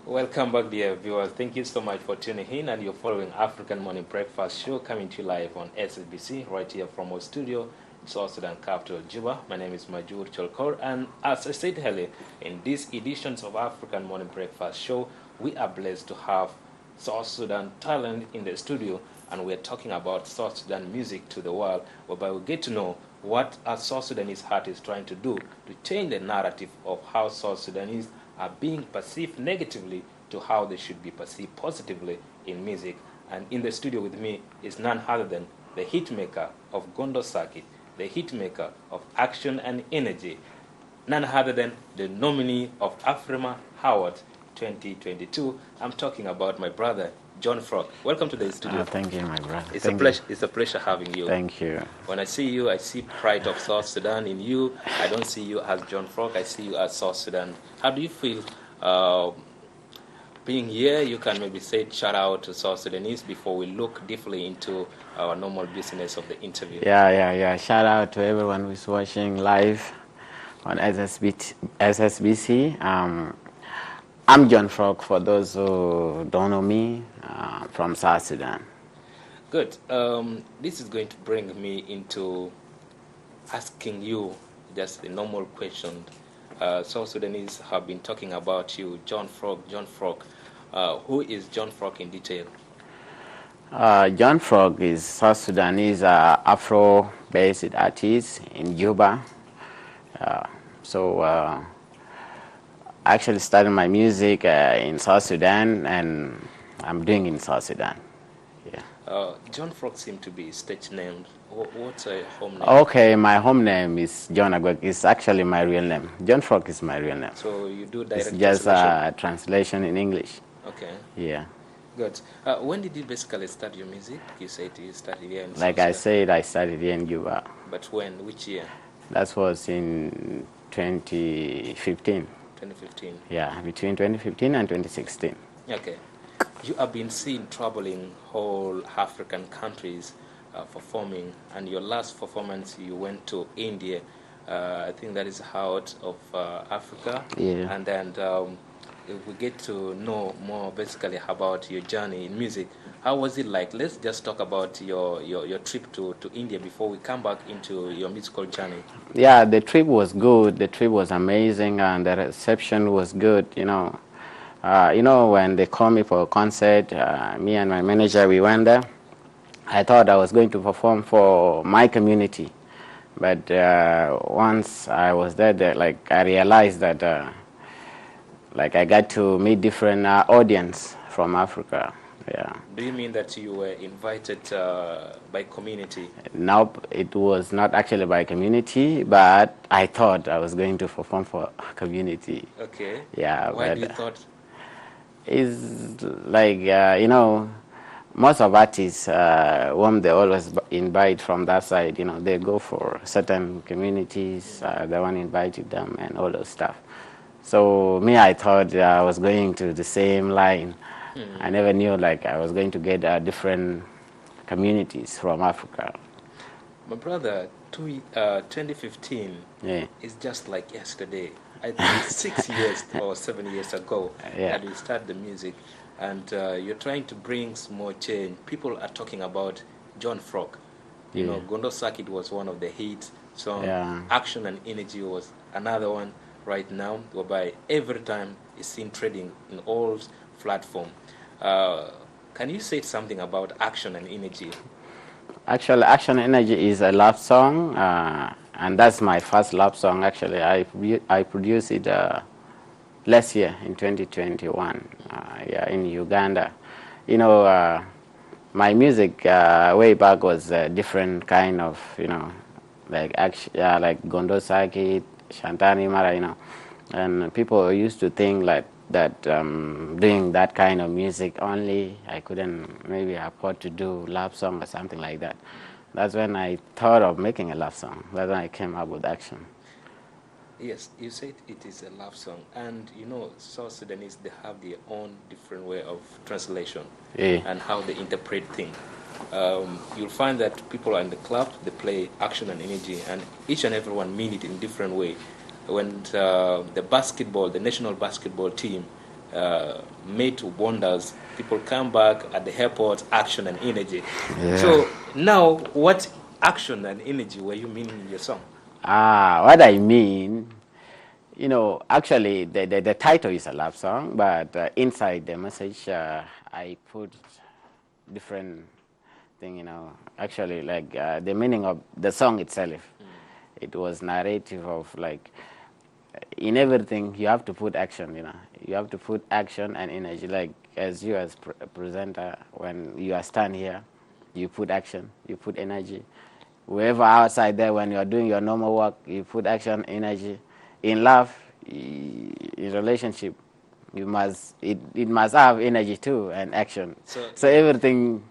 Welcome back, dear viewers. Thank you so much for tuning in, and you're following African Morning Breakfast Show coming to you live on SSBC right here from our studio in South Sudan capital, Juba. My name is Majur Cholkor, and as I said earlier, in these editions of African Morning Breakfast Show, we are blessed to have South Sudan talent in the studio, and we're talking about South Sudan music to the world, whereby we get to know what a South Sudanese heart is trying to do to change the narrative of how South Sudanese are being perceived negatively to how they should be perceived positively in music. And in the studio with me is none other than the hitmaker of Gondo Circuit, the hitmaker of Action and Energy, none other than the nominee of Afrima Howard 2022. I'm talking about my brother, John Frog. Welcome to the studio. Thank you, my brother. It's a pleasure having you. Thank you. When I see you, I see pride of South Sudan in you. I don't see you as John Frog. I see you as South Sudan. How do you feel being here? You can maybe say shout out to South Sudanese before we look deeply into our normal business of the interview. Yeah. Shout out to everyone who's watching live on SSBC. I'm John Frog, for those who don't know me, from South Sudan. Good. This is going to bring me into asking you just a normal question. South Sudanese have been talking about you, John Frog. Who is John Frog in detail? John Frog is South Sudanese Afro-based artist in Juba. I actually started my music in South Sudan, and I'm doing in South Sudan. Yeah. John Frog seemed to be stage named. What's a home name? Okay, my home name is John Agwek. It's actually my real name. John Frog is my real name. So you do direct translation? It's just a translation in English. Okay. Yeah. Good. When did you basically start your music? You said you started here in South Like I said, I started here in Juba. But when? Which year? That was in 2015. 2015. Yeah, between 2015 and 2016. Okay. You have been seen traveling whole African countries performing, and your last performance you went to India. I think that is out of Africa. Yeah. And then if we get to know more basically about your journey in music, how was it like? Let's just talk about your trip to India before we come back into your musical journey. Yeah, the trip was good. The trip was amazing, and the reception was good. When they called me for a concert, me and my manager, we went there. I thought I was going to perform for my community, but once I was there, I realized that I got to meet different audience from Africa. Yeah. Do you mean that you were invited by community? Nope, it was not actually by community, but I thought I was going to perform for community. Okay. Yeah. Why do you thought? It's like, most of artists, whom they always invite from that side, they go for certain communities, the one invited them and all those stuff. So me, I thought I was going to the same line. I never knew I was going to get different communities from Africa. My brother, 2015 is just like yesterday. I think 6 years or 7 years ago that you started the music, and you're trying to bring some more change. People are talking about John Frog. You know, Gondo Circuit was one of the hits. So Action and Energy was another one right now, whereby every time it's seen trading in all platforms. Can you say something about Action and Energy? Actually, Action and Energy is a love song, and that's my first love song. Actually, I produced it last year in 2021, in Uganda. My music way back was a different kind of, like Gondo Circuit, Shantani Mara, and people used to think that doing that kind of music only, I couldn't maybe afford to do love song or something like that. That's when I thought of making a love song. That's when I came up with Action. Yes, you said it is a love song, and South Sudanese, they have their own different way of translation and how they interpret things. You'll find that people are in the club, they play Action and Energy, and each and everyone mean it in different way. When the national basketball team, made wonders. People come back at the airport, action and energy. Yeah. So now, what action and energy were you meaning in your song? What I mean, you know, actually the title is a love song, but inside the message I put different thing, you know. Actually, like the meaning of the song itself, it was narrative of like in everything you have to put action, you know. You have to put action and energy. Like as you as presenter, when you are stand here, you put action, you put energy. Wherever outside there, when you are doing your normal work, you put action, energy. In love, in relationship, you must it must have energy too and action. So everything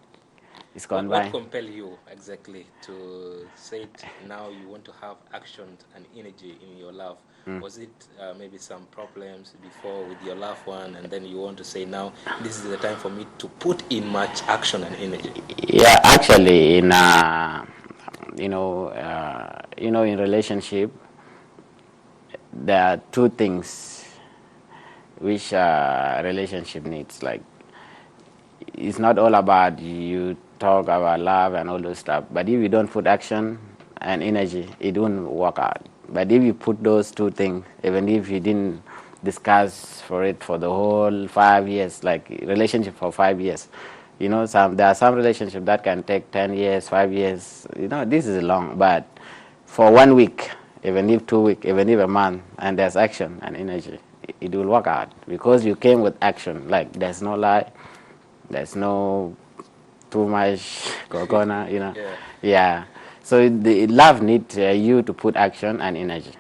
is combined. What compel you exactly to say it now you want to have action and energy in your love? Was it maybe some problems before with your loved one, and then you want to say now this is the time for me to put in much action and energy? Yeah, actually, in in relationship, there are two things which relationship needs. Like, it's not all about you talk about love and all those stuff, but if you don't put action and energy, it won't work out. But if you put those two things, even if you didn't discuss for it for the whole 5 years, like relationship for 5 years, you know, there are some relationship that can take 10 years, 5 years. You know, this is long, but for 1 week, even if 2 weeks, even if a month, and there's action and energy, it will work out because you came with action. Like there's no lie, there's no too much coconut, you know. Yeah. So the love needs you to put action and energy.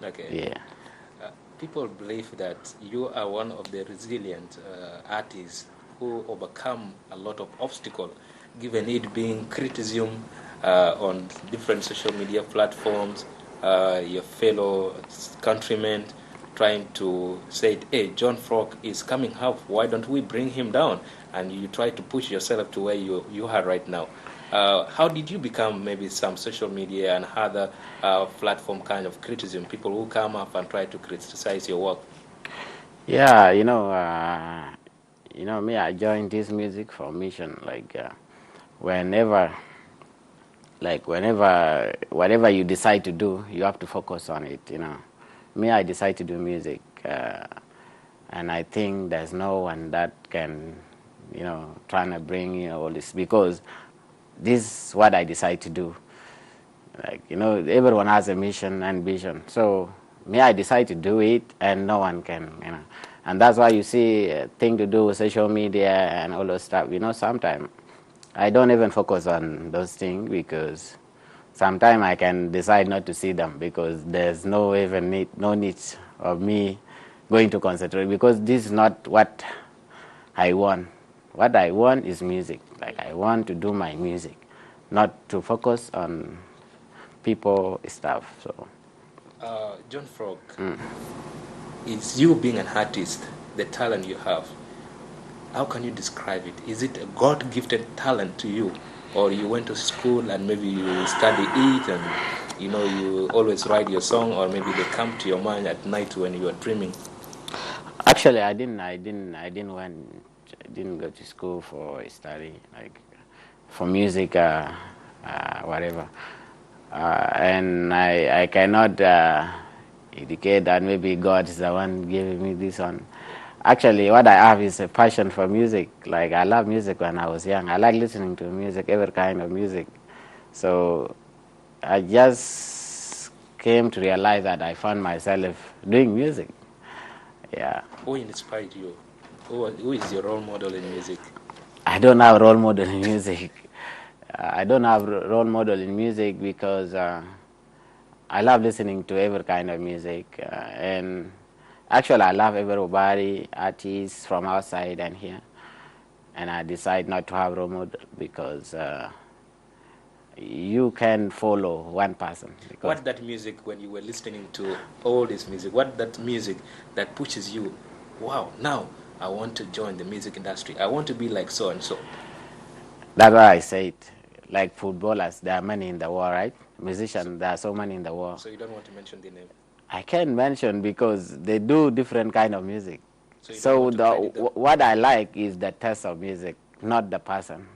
Okay. Yeah. People believe that you are one of the resilient artists who overcome a lot of obstacles, given it being criticism on different social media platforms, your fellow countrymen trying to say, hey, John Frog is coming up, why don't we bring him down? And you try to push yourself to where you are right now. How did you become maybe some social media and other platform kind of criticism, people who come up and try to criticize your work? Yeah, me, I joined this music for mission. Like whenever, whatever you decide to do, you have to focus on it. You know, me, I decide to do music, and I think there's no one that can, trying to bring all this because this is what I decide to do. Like, everyone has a mission and vision. So me, I decide to do it, and no one can, And that's why you see a thing to do with social media and all those stuff. Sometimes I don't even focus on those things because sometimes I can decide not to see them because there's no need of me going to concentrate because this is not what I want. What I want is music. Like, I want to do my music, not to focus on people stuff. So John Frog, it's you being an artist, the talent you have. How can you describe it? Is it a God-gifted talent to you, or you went to school and maybe you study it and you always write your song, or maybe they come to your mind at night when you are dreaming? Actually, I didn't go to school for study, like for music, whatever. And I cannot indicate that maybe God is the one giving me this one. Actually, what I have is a passion for music. Like, I love music when I was young. I like listening to music, every kind of music. So I just came to realize that I found myself doing music. Yeah. Who inspired you? Who is your role model in music? I don't have a role model in music. I don't have a role model in music because I love listening to every kind of music. And actually, I love everybody, artists from outside and here. And I decide not to have a role model because you can follow one person. What that music, when you were listening to all this music, what that music that pushes you, wow, now I want to join the music industry. I want to be like so and so. That's why I say it. Like footballers, there are many in the world, right? Musicians, there are so many in the world. So you don't want to mention the name? I can't mention because they do different kind of music. So what I like is the taste of music, not the person.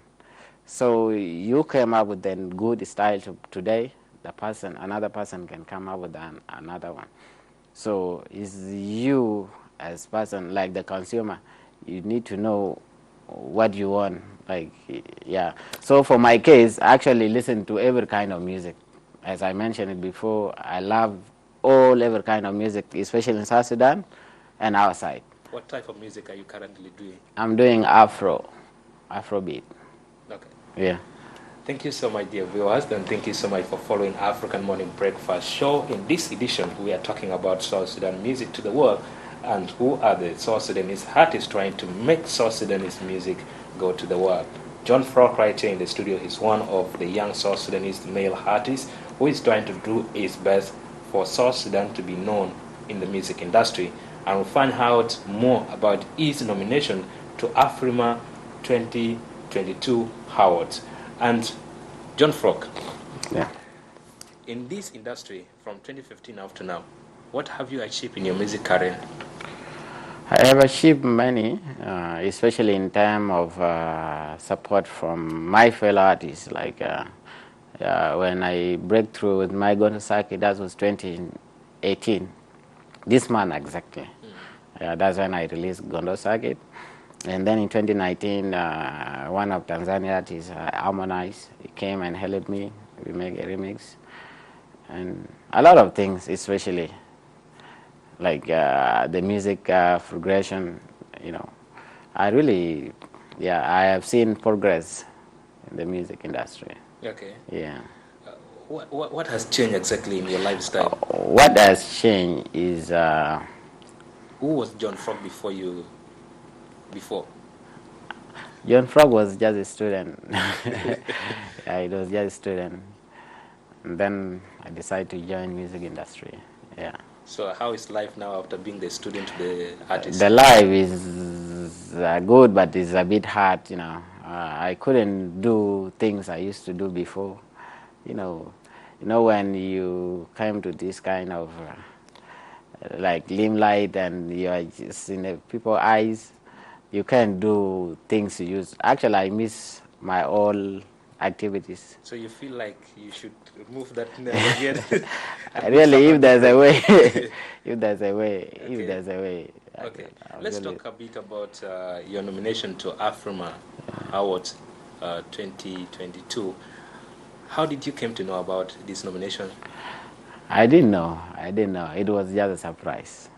So you came up with a good style today, another person can come up with another one. So it's you as person, like the consumer, you need to know what you want. Like, yeah. So for my case, I actually listen to every kind of music. As I mentioned it before, I love every kind of music, especially in South Sudan and outside. What type of music are you currently doing? I'm doing Afrobeat. Okay. Yeah. Thank you so much, dear viewers, and thank you so much for following African Morning Breakfast Show. In this edition, we are talking about South Sudan music to the world and who are the South Sudanese artists trying to make South Sudanese music go to the world. John Frock right here in the studio is one of the young South Sudanese male artists who is trying to do his best for South Sudan to be known in the music industry. And we'll find out more about his nomination to Afrima 2022 Awards. And John Frock, Yeah. in this industry from 2015 up to now, what have you achieved in your music career? I have achieved many, especially in terms of support from my fellow artists. Like when I break through with my Gonosaki, that was 2018, this month exactly. That's when I released Gondosaki. And then in 2019, one of Tanzania artists, Harmonize, he came and helped me. We make a remix. And a lot of things, especially like the music progression, I have seen progress in the music industry. Okay. Yeah. What has changed exactly in your lifestyle? What has changed is... Who was John Frock before you? John Frog was just a student. Yeah, he was just a student. And then I decided to join music industry. Yeah. So how is life now after being the student to the artist? The life is good, but it's a bit hard. I couldn't do things I used to do before. When you came to this kind of like limelight and you are just in the people's eyes, you can't do things you used. Actually, I miss my old activities. So you feel like you should remove that again? Really, if there's a way, if there's a way. Okay, let's talk a bit about your nomination to Afrima Awards 2022. How did you came to know about this nomination? I didn't know. It was just a surprise.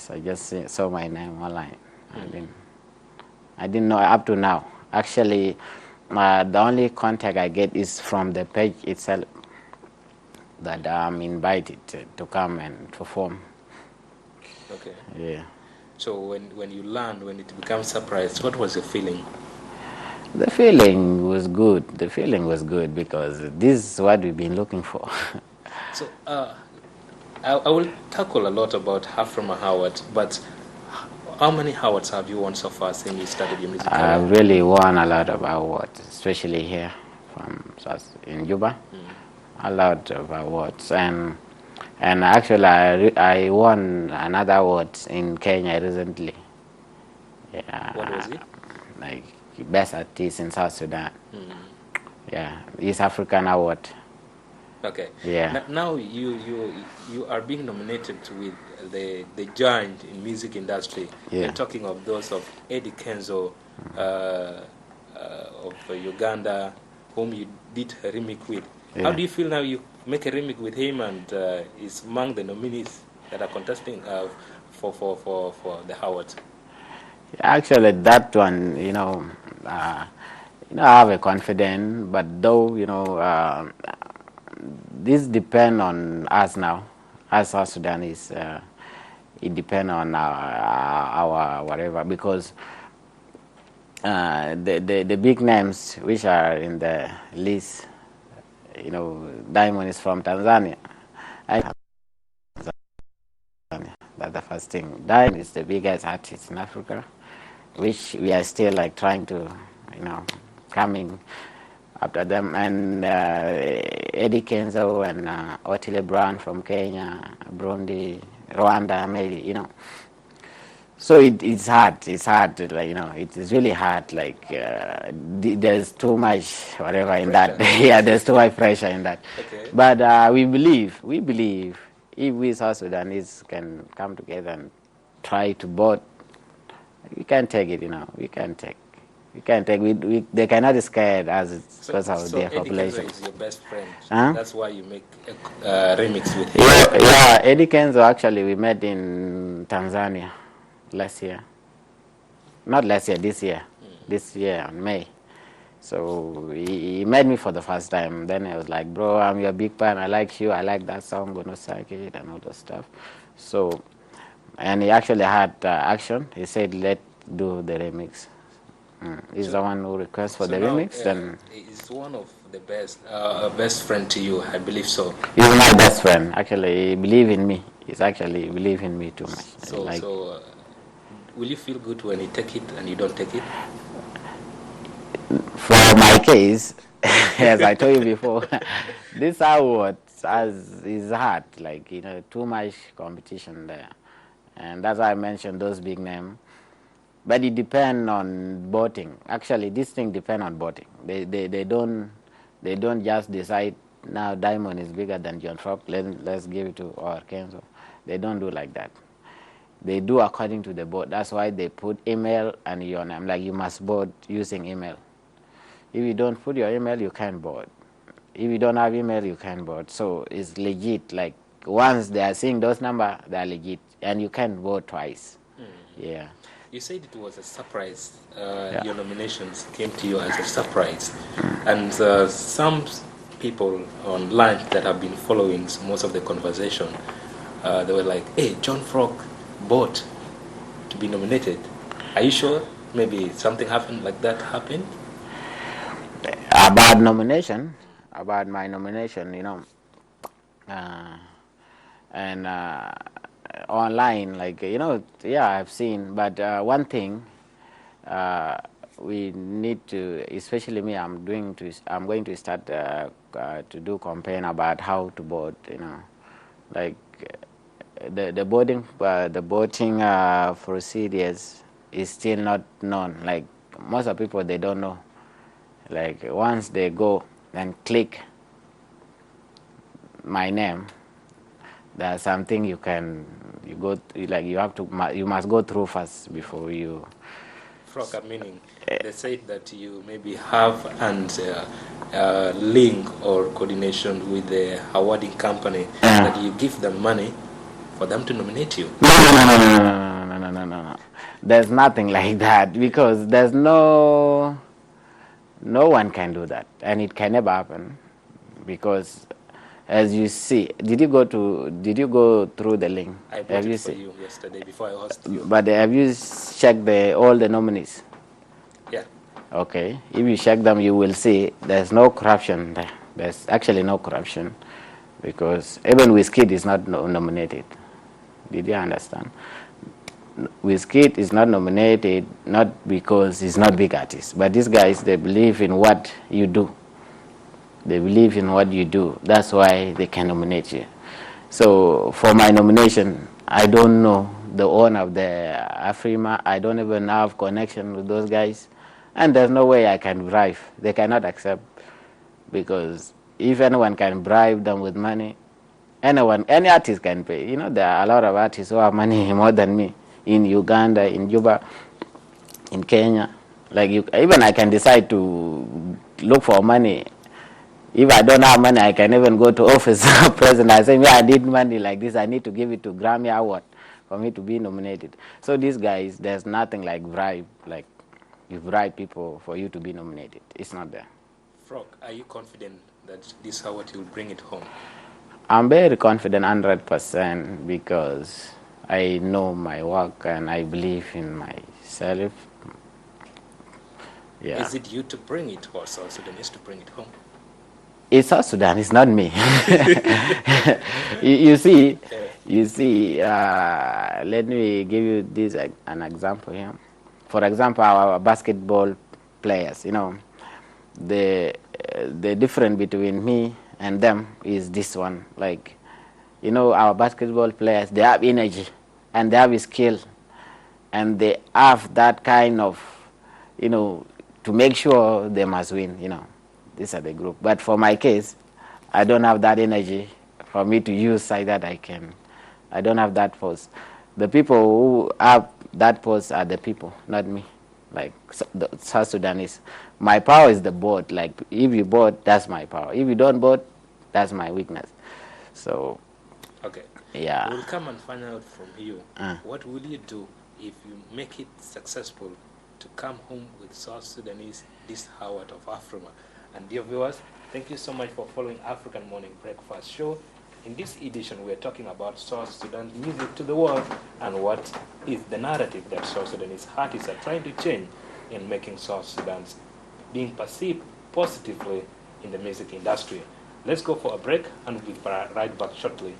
I just saw my name online. I didn't know up to now. Actually, the only contact I get is from the page itself that I'm invited to come and perform. Okay. Yeah. So when you learned, when it becomes surprise, what was your feeling? The feeling was good. Because this is what we've been looking for. So I will tackle a lot about Afrima Awards, but how many awards have you won so far since you started your music career? I've really won a lot of awards, especially here in Juba. A lot of awards, and actually I won another award in Kenya recently. Yeah. What was it? Like best artist in South Sudan. Yeah, East African Award. Okay. Yeah. Now you are being nominated with the giant in music industry. Yeah. We're talking of those of Eddie Kenzo of Uganda, whom you did a remix with. Yeah. How do you feel now you make a remix with him and is among the nominees that are contesting for the awards? Actually, that one, I have a confidence, but though, this depends on us now, as South Sudanese. It depends on our whatever, because the big names which are in the list, Diamond is from Tanzania. That's the first thing. Diamond is the biggest artist in Africa, which we are still like trying to, coming after them. And Eddie Kenzo and Otile Brown from Kenya, Burundi, Rwanda, maybe, So it's hard. It's hard. Like, it is really hard. Like there's too much whatever in that. Yeah, there's too much pressure in that. Okay. But we believe if we South Sudanese can come together and try to vote, we can take it. We can take. We can take. They cannot scare us because of their Eddie Kenzo population. is your best friend. Huh? That's why you make a remix with him. Yeah, Eddie Kenzo, actually we met in Tanzania last year. Not last year, this year. This year in May. So he met me for the first time. Then I was like, bro, I'm your big fan. I like you. I like that song, Gono Sakit, and all that stuff. So, and he actually had action. He said, let's do the remix. He's the one who requests for the remix. Then he's one of the best friend to you, I believe so. He's my best friend. Actually, he believe in me. He's actually believe in me too much. So, will you feel good when you take it and you don't take it? For my case, as I told you before, this award is hard. Like, too much competition there. And that's why I mentioned those big names. But it depends on voting. Actually, this thing depends on voting. They don't just decide now Diamond is bigger than John Frog. Let's give it to our Kenzo. They don't do like that. They do according to the vote. That's why they put email and your name. Like, you must vote using email. If you don't put your email, you can't vote. If you don't have email, you can't vote. So it's legit. Like, once they are seeing those numbers, they are legit, and you can't vote twice. Yeah. You said it was a surprise. Your nominations came to you as a surprise. And some people online that have been following most of the conversation, they were like, hey, John Frog bought to be nominated. Are you sure? Maybe something happened like that happened? About my nomination, and online, like, yeah, I've seen, but one thing we need to, especially me, I'm going to start to do campaign about how to vote, like the voting procedures is still not known. Like, most of people, they don't know. Like, once they go and click my name, there's something you must go through first before you. Frog, meaning they say that you maybe have link or coordination with the awarding company that you give them money for them to nominate you. No. There's nothing like that, because there's no one can do that, and it can never happen, because as you see, did you go through the link? I bought it for you yesterday before I hosted you. But have you checked all the nominees? Yeah. Okay. If you check them, you will see there's no corruption there. There's actually no corruption, because even Wizkid is not nominated. Did you understand? Wizkid is not nominated not because he's not big artist, but these guys, they believe in what you do. They believe in what you do. That's why they can nominate you. So for my nomination, I don't know the owner of the Afrima. I don't even have connection with those guys. And there's no way I can bribe. They cannot accept, because if anyone can bribe them with money, any artist can pay. There are a lot of artists who have money more than me in Uganda, in Juba, in Kenya. Like, even I can decide to look for money. If I don't have money, I can even go to office of president. I say, I need money like this. I need to give it to Grammy Award for me to be nominated. So these guys, there's nothing like bribe. Like, you bribe people for you to be nominated. It's not there. Frog, are you confident that this award will bring it home? I'm very confident, 100%, because I know my work and I believe in myself. Yeah. Is it you to bring it, or South Sudanese to bring it home? It's South Sudan. It's not me. you see. Let me give you an example here. For example, our basketball players. The difference between me and them is this one. Like, You know, our basketball players, they have energy and they have skill and they have that kind of, you know, to make sure they must win, you know. These are the group. But for my case, I don't have that energy for me to use like that I don't have that force. The people who have that force are the people, not me. Like the South Sudanese. My power is the board. Like if you board, that's my power. If you don't board, that's my weakness. So Okay. yeah. We'll come and find out from you. What will you do if you make it successful to come home with South Sudanese this Howard of Africa? And dear viewers, thank you so much for following African Morning Breakfast Show. In this edition, we're talking about South Sudan's music to the world and what is the narrative that South Sudanese artists are trying to change in making South Sudan's being perceived positively in the music industry. Let's go for a break and we'll be right back shortly.